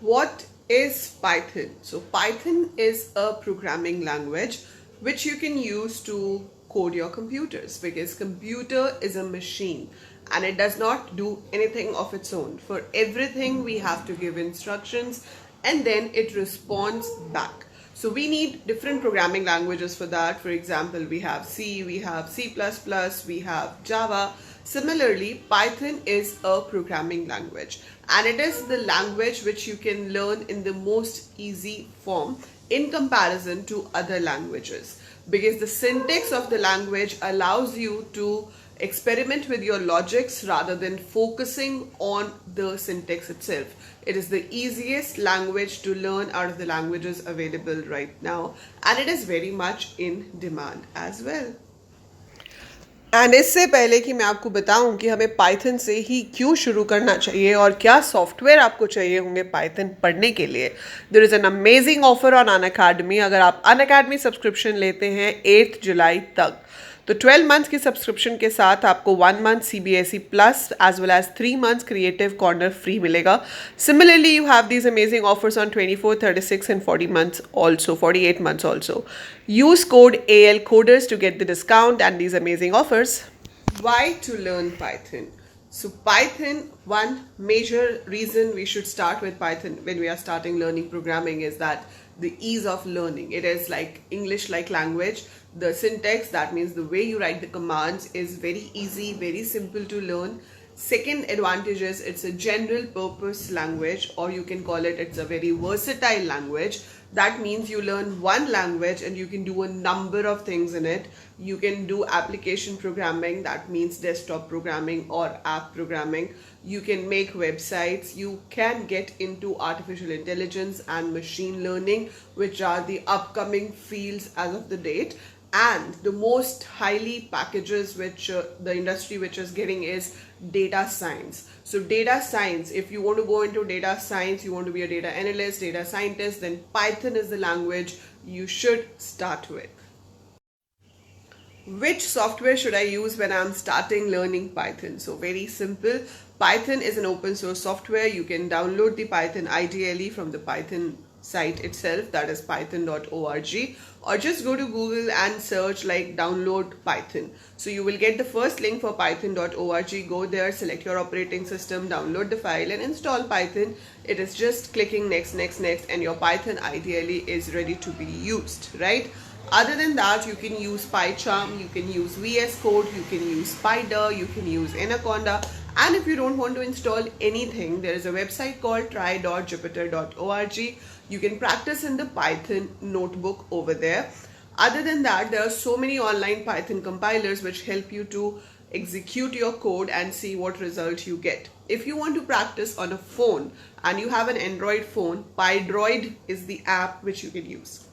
What is Python? So Python is a programming language which you can use to code your computers, because computer is a machine and it does not do anything of its own. For everything we have to give instructions and then it responds back. So we need different programming languages for that. For example, we have C, we have C++, we have Java. Similarly, Python is a programming language, and it is the language which you can learn in the most easy form in comparison to other languages, because the syntax of the language allows you to experiment with your logics rather than focusing on the syntax itself. It is the easiest language to learn out of the languages available right now, and it is very much in demand as well. And इससे पहले कि मैं आपको बताऊं कि हमें Python से ही क्यों शुरू करना चाहिए और क्या सॉफ्टवेयर आपको चाहिए होंगे पाइथन पढ़ने के लिए, there is an amazing offer on Unacademy. अगर आप अनअकैडमी सब्सक्रिप्शन लेते हैं 8 जुलाई तक, तो 12 मंथ्स की सब्सक्रिप्शन के साथ आपको 1 month CBSE plus as well as 3 months creative corner free मिलेगा. Similarly you have these amazing offers on 24, 36 and 40 months also, 48 months also. Use code AL Coders to get the discount and these amazing offers. Why to learn Python? So Python, one major reason we should start with Python when we are starting learning programming is that the ease of learning. It is like English-like language. The syntax, that means the way you write the commands, is very easy, very simple to learn. Second advantage is it's a general purpose language, or you can call it, it's a very versatile language. That means you learn one language and you can do a number of things in it. You can do application programming, that means desktop programming or app programming. You can make websites. You can get into artificial intelligence and machine learning, which are the upcoming fields as of the date. And the most highly packages which the industry which is getting is data science. So data science, if you want to go into data science, you want to be a data analyst, data scientist, then Python is the language you should start with. Which software should I use when I'm starting learning Python? So very simple. Python is an open source software. You can download the Python ideally from the Python site itself, that is python.org, or just go to Google and search like download Python. So you will get the first link for python.org. Go there, select your operating system, download the file and install Python. It is just clicking next, and your Python ideally is ready to be used, right? Other than that, you can use PyCharm, you can use VS Code, you can use Spider, you can use Anaconda. And if you don't want to install anything, there is a website called try.jupyter.org. You can practice in the Python notebook over there. Other than that, there are so many online Python compilers which help you to execute your code and see what result you get. If you want to practice on a phone and you have an Android phone, PyDroid is the app which you can use.